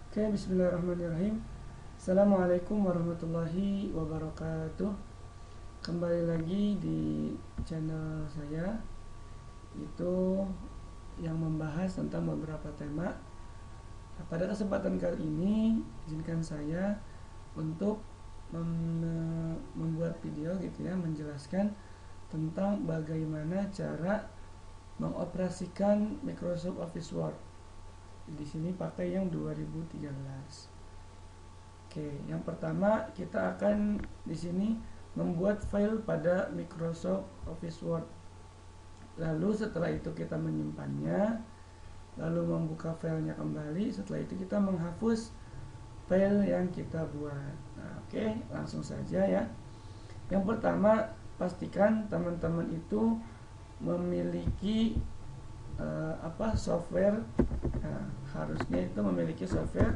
Oke, bismillahirrahmanirrahim. Assalamualaikum warahmatullahi wabarakatuh. Kembali lagi di channel saya, itu yang membahas tentang beberapa tema. Pada kesempatan kali ini, izinkan saya untuk membuat video gitu ya, menjelaskan tentang bagaimana cara mengoperasikan Microsoft Office Word. Di sini pakai yang 2013. Oke, yang pertama kita akan di sini membuat file pada Microsoft Office Word. Lalu setelah itu kita menyimpannya, lalu membuka filenya kembali. Setelah itu kita menghapus file yang kita buat. Nah, oke, langsung saja ya. Yang pertama, pastikan teman-teman itu memiliki software. Nah, harusnya itu memiliki software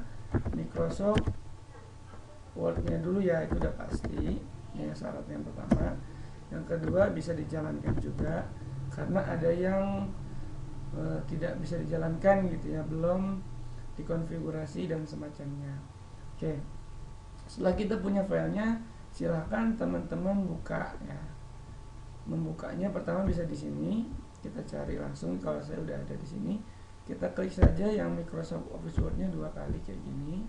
Microsoft Word-nya dulu ya, itu udah pasti. Ini syarat yang pertama. Yang kedua, bisa dijalankan juga, karena ada yang tidak bisa dijalankan gitu ya, belum dikonfigurasi dan semacamnya. Oke, setelah kita punya filenya, silahkan teman-teman buka ya. Membukanya pertama bisa di sini, kita cari langsung. Kalau saya udah ada di sini, kita klik saja yang Microsoft Office Word-nya 2 kali kayak gini.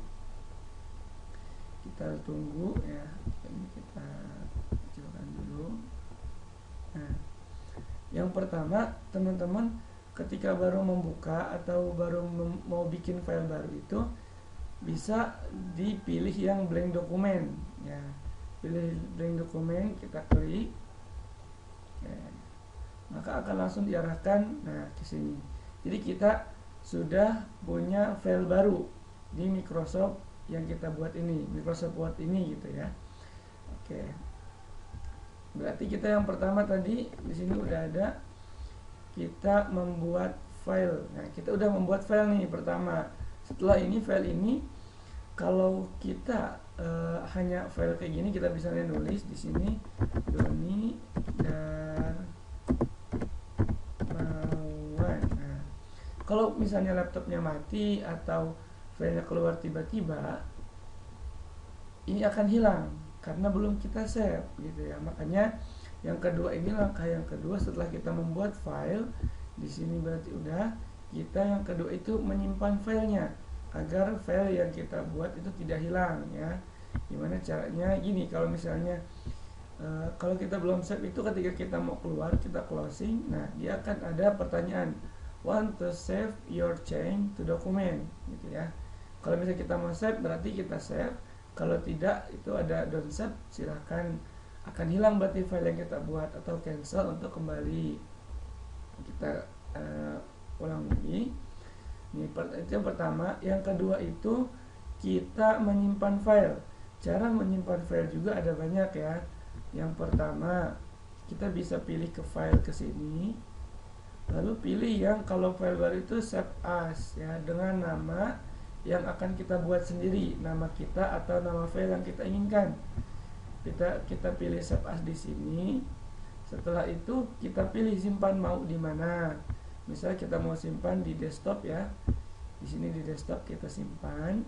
Kita tunggu ya, ini kita kecilkan dulu. Nah, yang pertama teman-teman ketika baru membuka atau baru mau bikin file baru itu, bisa dipilih yang blank dokumen ya. Pilih blank dokumen, kita klik ya, maka akan langsung diarahkan ke sini. Jadi kita sudah punya file baru di Microsoft yang kita buat ini, Microsoft Word ini gitu ya. Oke. Berarti kita yang pertama tadi di sini udah ada, kita membuat file. Nah, kita udah membuat file nih pertama. Setelah ini file ini, kalau kita hanya file kayak gini, kita bisa nulis di sini Doni Darmawan. Nah, kalau misalnya laptopnya mati atau filenya keluar tiba-tiba, ini akan hilang karena belum kita save gitu ya. Makanya yang kedua ini, langkah yang kedua setelah kita membuat file di sini, berarti udah, kita yang kedua itu menyimpan filenya agar file yang kita buat itu tidak hilang ya. Gimana caranya? Gini, kalau misalnya kalau kita belum save itu, ketika kita mau keluar, kita closing, nah dia akan ada pertanyaan, want to save your change to document gitu ya. Kalau misalnya kita mau save, berarti kita save. Kalau tidak, itu ada don't save, silahkan, akan hilang berarti file yang kita buat, atau cancel untuk kembali. Kita ulang lagi. Ini itu yang pertama. Yang kedua itu kita menyimpan file. Cara menyimpan file juga ada banyak ya. Yang pertama, kita bisa pilih ke file ke sini, lalu pilih yang kalau file baru itu save as ya, dengan nama yang akan kita buat sendiri, nama kita atau nama file yang kita inginkan. Kita pilih save as di sini. Setelah itu kita pilih simpan mau di mana. Misalnya kita mau simpan di desktop ya. Di sini di desktop kita simpan.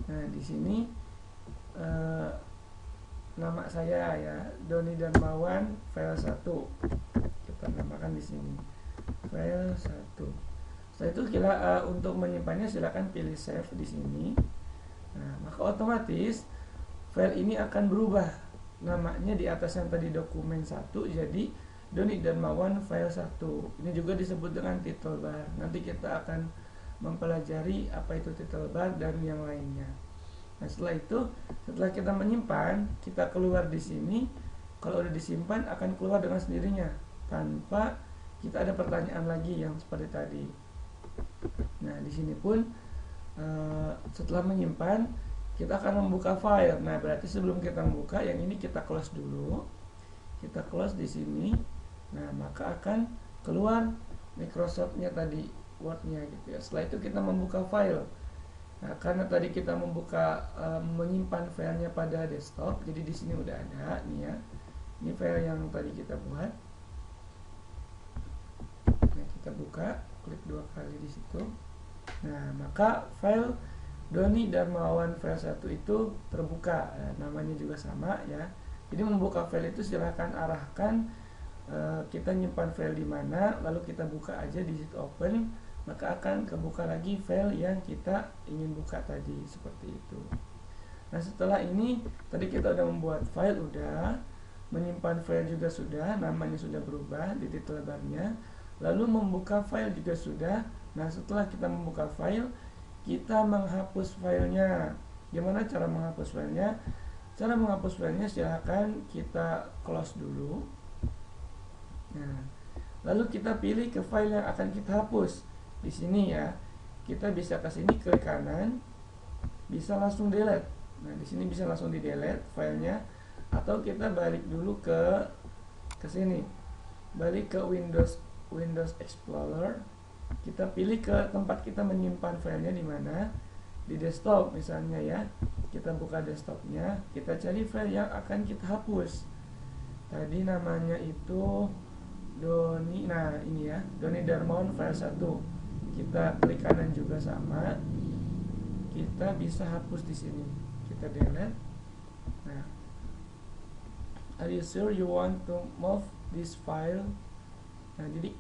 Nah, di sini nama saya ya, Doni Darmawan file 1. Kita namakan di sini file 1. Setelah itu untuk menyimpannya silakan pilih save di sini. Nah, maka otomatis file ini akan berubah namanya. Di atas yang tadi dokumen 1 jadi Doni Darmawan file 1. Ini juga disebut dengan title bar. Nanti kita akan mempelajari apa itu title bar dan yang lainnya. Nah, setelah itu, setelah kita menyimpan, kita keluar di sini. Kalau udah disimpan akan keluar dengan sendirinya tanpa kita ada pertanyaan lagi yang seperti tadi. Nah, di sini pun setelah menyimpan, kita akan membuka file. Nah, berarti sebelum kita membuka, yang ini kita close dulu. Kita close di sini. Nah, maka akan keluar Microsoft-nya tadi, Word-nya gitu ya. Setelah itu kita membuka file. Nah, karena tadi kita membuka menyimpan filenya pada desktop, jadi di sini udah ada nih ya. Ini file yang tadi kita buat. Nah, kita buka, klik 2 kali di situ. Nah, maka file Doni Darmawan file 1 itu terbuka. Namanya juga sama ya. Jadi membuka file itu silahkan arahkan kita nyimpan file di mana, lalu kita buka aja di situ open, maka akan kebuka lagi file yang kita ingin buka tadi, seperti itu. Nah, setelah ini tadi kita udah membuat file, udah menyimpan file juga sudah, namanya sudah berubah di titel barnya, lalu membuka file juga sudah. Nah, setelah kita membuka file, kita menghapus filenya. Gimana cara menghapus filenya? Cara menghapus filenya silahkan kita close dulu. Nah, lalu kita pilih ke file yang akan kita hapus. Di sini ya, kita bisa ke sini klik kanan, bisa langsung delete. Nah, di sini bisa langsung di delete filenya, atau kita balik dulu ke sini, balik ke Windows Explorer. Kita pilih ke tempat kita menyimpan filenya di mana, di desktop misalnya ya. Kita buka desktopnya, kita cari file yang akan kita hapus. Tadi namanya itu Doni, nah ini ya, Doni Darmawan file 1. Kita klik kanan juga sama. Kita bisa hapus di sini. Kita delete. Nah, are you sure you want to move this file? Nah, jadi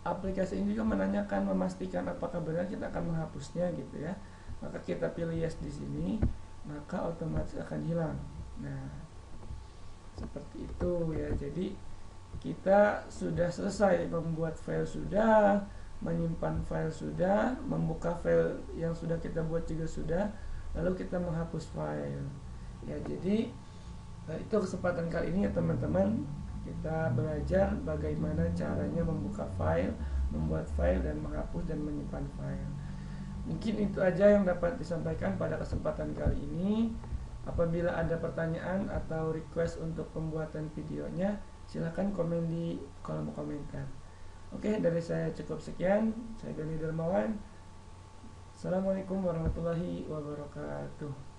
aplikasi ini juga menanyakan, memastikan apakah benar kita akan menghapusnya gitu ya. Maka kita pilih yes di sini, maka otomatis akan hilang. Nah, seperti itu ya. Jadi kita sudah selesai membuat file, sudah menyimpan file, sudah membuka file yang sudah kita buat juga sudah, lalu kita menghapus file ya. Jadi itu kesempatan kali ini ya teman-teman, kita belajar bagaimana caranya membuka file, membuat file, dan menghapus dan menyimpan file. Mungkin itu aja yang dapat disampaikan pada kesempatan kali ini. Apabila ada pertanyaan atau request untuk pembuatan videonya, silahkan komen di kolom komentar. Oke, dari saya cukup sekian. Saya Doni Darmawan. Assalamualaikum warahmatullahi wabarakatuh.